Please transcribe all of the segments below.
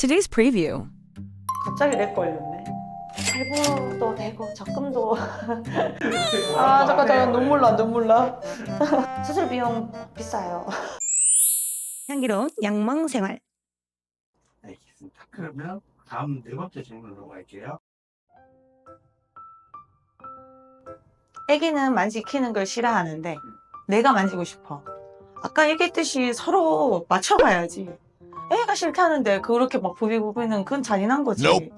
Today's preview. 갑자기 렉 걸렸네. 할부도 되고 적금도 아 잠깐 눈물 나. 수술 비용 비싸요. 향기로운 양망 생활. 알겠습니다. 그러면 다음 네 번째 질문으로 갈게요. 애기는 만지키는 걸 싫어하는데 내가 만지고 싶어. 아까 얘기했듯이 서로 맞춰가야지. 애가 싫다는데 그렇게 막 부비부비는 그건 잔인한 거지.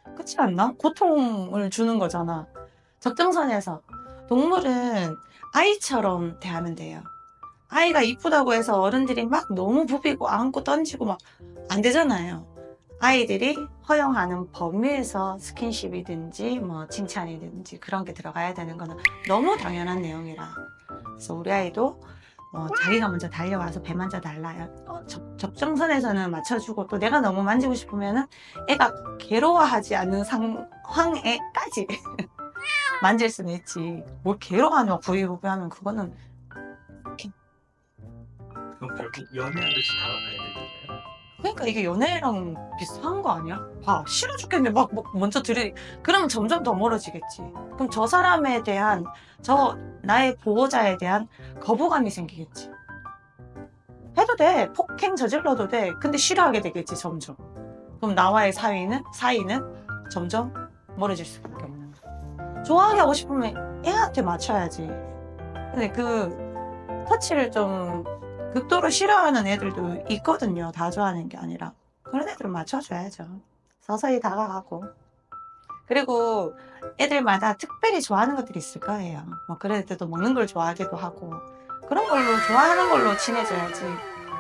그렇지 않나? 고통을 주는 거잖아. 적정선에서 동물은 아이처럼 대하면 돼요. 아이가 이쁘다고 해서 어른들이 막 너무 부비고 안고 던지고 막 안 되잖아요. 아이들이 허용하는 범위에서 스킨십이든지 뭐 칭찬이든지 그런 게 들어가야 되는 거는 너무 당연한 내용이라. 그래서 우리 아이도 자기가 먼저 달려와서 배 만져 달라요. 적정선에서는 맞춰주고 또 내가 너무 만지고 싶으면은 애가 괴로워하지 않는 상황에까지 만질 수는 있지. 뭘 괴로워하냐 부비부비하면 그거는 그럼 결국 연애하듯이 다가가야 되는 거예요? 그러니까 이게 연애랑 비슷한 거 아니야? 봐, 싫어 죽겠네. 막 먼저 그러면 점점 더 멀어지겠지. 그럼 저 사람에 대한, 나의 보호자에 대한 거부감이 생기겠지. 해도 돼. 폭행 저질러도 돼. 근데 싫어하게 되겠지, 점점. 그럼 나와의 사이는 점점 멀어질 수밖에 없는 거야. 좋아하게 하고 싶으면 애한테 맞춰야지. 근데 그 터치를 좀 극도로 싫어하는 애들도 있거든요. 다 좋아하는 게 아니라. 그런 애들은 맞춰줘야죠. 서서히 다가가고. 그리고 애들마다 특별히 좋아하는 것들이 있을 거예요. 뭐 그런 애들도 먹는 걸 좋아하기도 하고. 그런 걸로 좋아하는 걸로 친해져야지.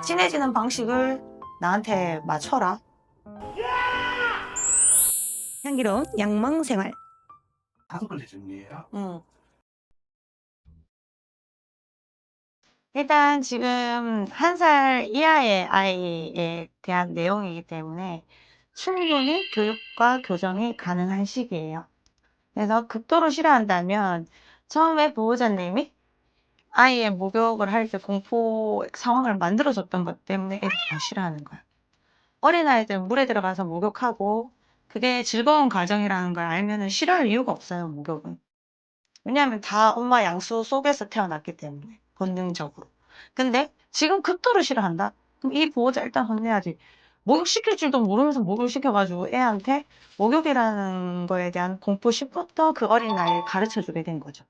친해지는 방식을 나한테 맞춰라. 향기로운 양망 생활. 다섯 번째 질문이에요. 일단 지금 1살 이하의 아이에 대한 내용이기 때문에 충분히 교육과 교정이 가능한 시기예요. 그래서 극도로 싫어한다면 처음에 보호자님이 아이의 목욕을 할 때 공포 상황을 만들어줬던 것 때문에 애들이 더 싫어하는 거야. 어린아이들은 물에 들어가서 목욕하고 그게 즐거운 과정이라는 걸 알면 싫어할 이유가 없어요, 목욕은. 왜냐하면 다 엄마 양수 속에서 태어났기 때문에 본능적으로. 근데 지금 극도로 싫어한다? 그럼 이 보호자 일단 혼내야지. 목욕시킬 줄도 모르면서 목욕시켜가지고 애한테 목욕이라는 거에 대한 공포심부터 그 어린아이를 가르쳐주게 된 거죠.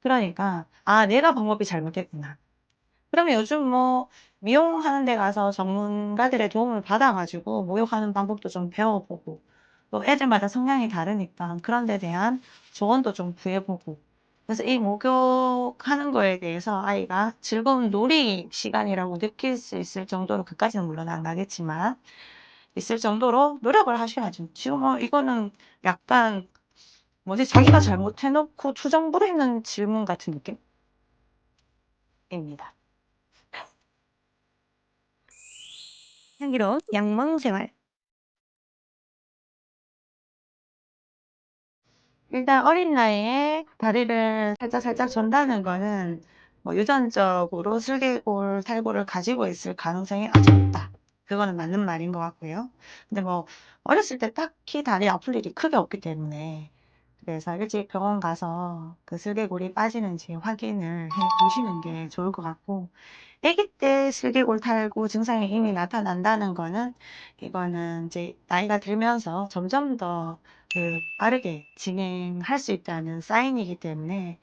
그러니까 내가 방법이 잘못됐구나. 그러면 요즘 뭐 미용하는 데 가서 전문가들의 도움을 받아가지고 목욕하는 방법도 좀 배워보고 또 애들마다 성향이 다르니까 그런 데 대한 조언도 좀 구해보고 그래서 이 목욕하는 거에 대해서 아이가 즐거운 놀이 시간이라고 느낄 수 있을 정도로 그까지는 물론 안 가겠지만 있을 정도로 노력을 하셔야죠. 지금 이거는 약간 뭐지 자기가 잘못해놓고 투정 부리는 질문 같은 느낌입니다. 향기로운 양망 생활. 일단 어린 나이에 다리를 살짝 전다는 거는 뭐 유전적으로 슬개골 탈구를 가지고 있을 가능성이 아주 높다. 그거는 맞는 말인 것 같고요. 근데 뭐 어렸을 때 딱히 다리 아플 일이 크게 없기 때문에 그래서 일찍 병원 가서 그 슬개골이 빠지는지 확인을 해 보시는 게 좋을 것 같고 아기 때 슬개골 탈구 증상이 이미 나타난다는 거는 이거는 이제 나이가 들면서 점점 더 빠르게 진행할 수 있다는 사인이기 때문에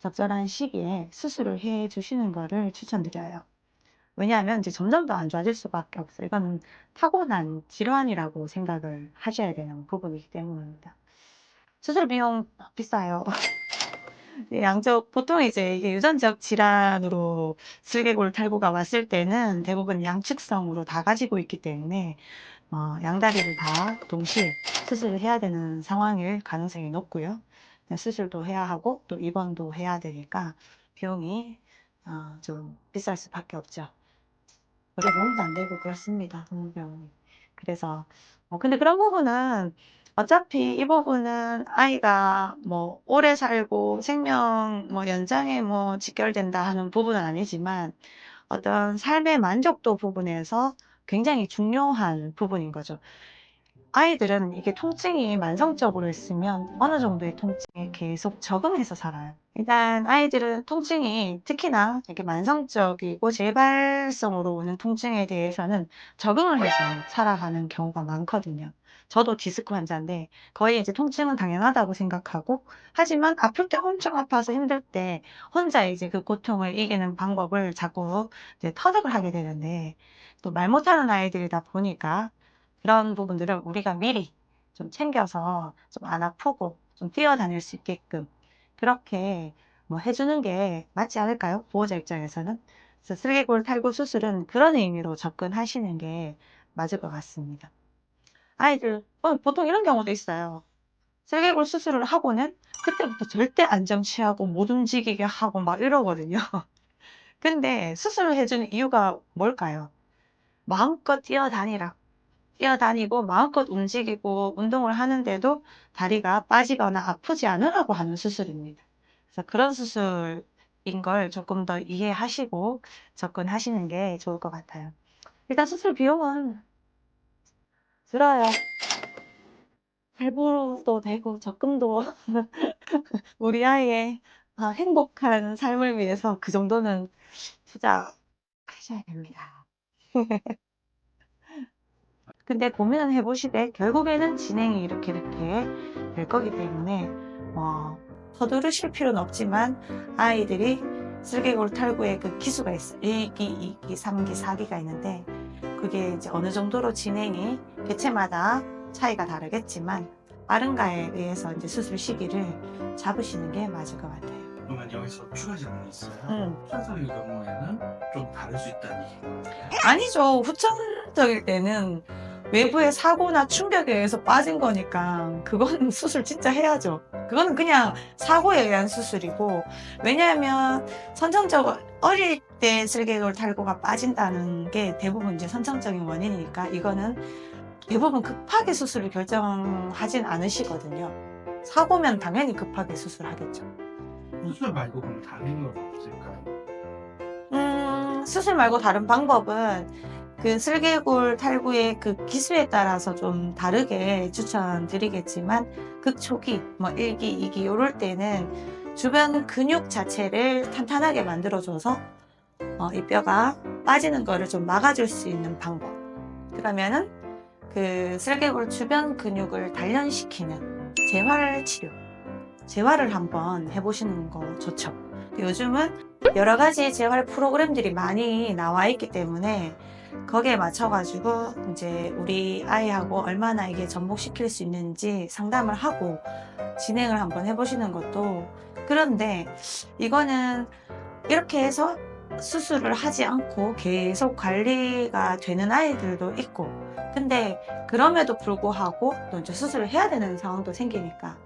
적절한 시기에 수술을 해 주시는 거를 추천드려요. 왜냐하면 이제 점점 더 안 좋아질 수밖에 없어요. 이건 타고난 질환이라고 생각을 하셔야 되는 부분이기 때문입니다. 수술 비용 비싸요. 보통 이제 이게 유전적 질환으로 슬개골 탈구가 왔을 때는 대부분 양측성으로 다 가지고 있기 때문에 양다리를 다 동시에 수술을 해야 되는 상황일 가능성이 높고요. 수술도 해야 하고 또 입원도 해야 되니까 비용이 좀 비쌀 수밖에 없죠. 그래 몸도 안 되고 그렇습니다. 동물병원이. 그래서 근데 그런 부분은 어차피 이 부분은 아이가 뭐 오래 살고 생명 뭐 연장에 뭐 직결된다 하는 부분은 아니지만 어떤 삶의 만족도 부분에서 굉장히 중요한 부분인 거죠. 아이들은 이게 통증이 만성적으로 있으면 어느 정도의 통증에 계속 적응해서 살아요. 일단 아이들은 통증이 특히나 이렇게 만성적이고 재발성으로 오는 통증에 대해서는 적응을 해서 살아가는 경우가 많거든요. 저도 디스크 환자인데 거의 이제 통증은 당연하다고 생각하고, 하지만 아플 때 엄청 아파서 힘들 때 혼자 이제 그 고통을 이기는 방법을 자꾸 이제 터득을 하게 되는데, 또 말 못하는 아이들이다 보니까 그런 부분들을 우리가 미리 좀 챙겨서 좀 안 아프고 좀 뛰어다닐 수 있게끔 그렇게 뭐 해주는 게 맞지 않을까요? 보호자 입장에서는. 그래서 슬개골 탈구 수술은 그런 의미로 접근하시는 게 맞을 것 같습니다. 아이들, 보통 이런 경우도 있어요. 슬개골 수술을 하고는 그때부터 절대 안정 취하고 못 움직이게 하고 막 이러거든요. 근데 수술을 해주는 이유가 뭘까요? 마음껏 뛰어다니라. 뛰어다니고 마음껏 움직이고 운동을 하는데도 다리가 빠지거나 아프지 않으라고 하는 수술입니다. 그래서 그런 수술인 걸 조금 더 이해하시고 접근하시는 게 좋을 것 같아요. 일단 수술 비용은 들어요. 할부도 되고 적금도 우리 아이의 행복한 삶을 위해서 그 정도는 투자하셔야 됩니다. 근데 고민은 해보시되 결국에는 진행이 이렇게 될 거기 때문에 서두르실 필요는 없지만, 아이들이 슬개골 탈구의 그 기수가 있어요. 1기, 2기, 3기, 4기가 있는데 그게 이제 어느 정도로 진행이 개체마다 차이가 다르겠지만 빠른가에 의해서 이제 수술 시기를 잡으시는 게 맞을 것 같아요. 그러면 여기서 추가 질문이 있어요. 응. 후천적일 경우에는 좀 다를 수 있다는 얘기인 거예요. 아니죠. 후천적일 때는 외부의 사고나 충격에 의해서 빠진 거니까 그건 수술 진짜 해야죠. 그거는 그냥 사고에 의한 수술이고, 왜냐하면 선천적으로 어릴 때 슬개골 탈구가 빠진다는 게 대부분 이제 선천적인 원인이니까 이거는 대부분 급하게 수술을 결정하진 않으시거든요. 사고면 당연히 급하게 수술하겠죠. 수술 말고 그럼 다른 건 없을까요? 수술 말고 다른 방법은 그 슬개골 탈구의 그 기수에 따라서 좀 다르게 추천드리겠지만, 극초기, 뭐 1기, 2기 이럴 때는 주변 근육 자체를 탄탄하게 만들어줘서 이 뼈가 빠지는 거를 좀 막아줄 수 있는 방법. 그러면은 그 슬개골 주변 근육을 단련시키는 재활 치료, 재활을 한번 해보시는 거 좋죠. 요즘은 여러 가지 재활 프로그램들이 많이 나와 있기 때문에 거기에 맞춰가지고 이제 우리 아이하고 얼마나 이게 접목시킬 수 있는지 상담을 하고 진행을 한번 해보시는 것도. 그런데 이거는 이렇게 해서 수술을 하지 않고 계속 관리가 되는 아이들도 있고, 근데 그럼에도 불구하고 또 이제 수술을 해야 되는 상황도 생기니까,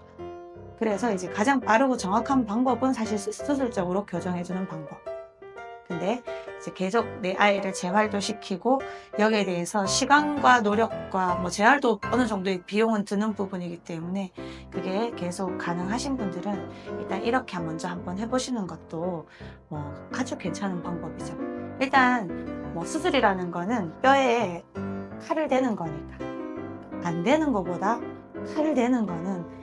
그래서 이제 가장 빠르고 정확한 방법은 사실 수술적으로 교정해주는 방법. 근데 이제 계속 내 아이를 재활도 시키고 여기에 대해서 시간과 노력과 뭐 재활도 어느 정도의 비용은 드는 부분이기 때문에 그게 계속 가능하신 분들은 일단 이렇게 먼저 한번 해보시는 것도 뭐 아주 괜찮은 방법이죠. 일단 뭐 수술이라는 거는 뼈에 칼을 대는 거니까, 안 되는 것보다 칼을 대는 거는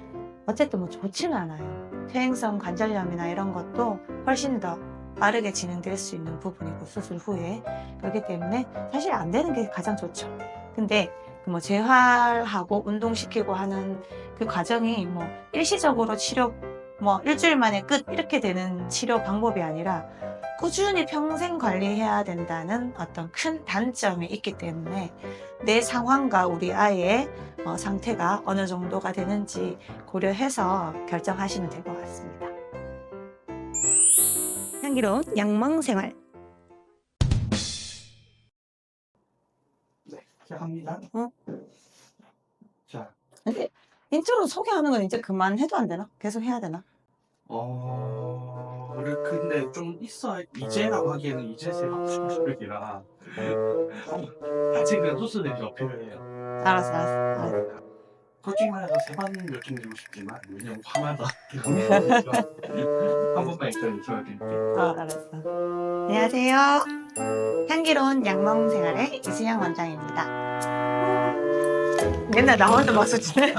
어쨌든 뭐 좋지는 않아요. 퇴행성 관절염이나 이런 것도 훨씬 더 빠르게 진행될 수 있는 부분이고, 수술 후에. 그렇기 때문에 사실 안 되는 게 가장 좋죠. 근데 뭐 재활하고 운동시키고 하는 그 과정이 뭐 일시적으로 치료, 뭐 일주일 만에 끝 이렇게 되는 치료 방법이 아니라 꾸준히 평생 관리해야 된다는 어떤 큰 단점이 있기 때문에 내 상황과 우리 아이의 상태가 어느 정도가 되는지 고려해서 결정하시면 될 것 같습니다. 향기로운 양망 생활. 네, 시작합니다. 자, 근데 인트로 소개하는 건 이제 그만해도 안 되나? 계속 해야 되나? 근데 좀 있어. 이제라고 하기에는 이제 제가 수술이라 아직은 수술이 더 필요해요. 알았어. 솔직히 말해서 3번 요청드리고 싶지만 왜냐면 화마다 한 번만 일단 요청드릴게요. 알았어. 안녕하세요. 향기로운 양몽생활의 이수영 원장입니다. 맨날 나 혼자 박수 치네.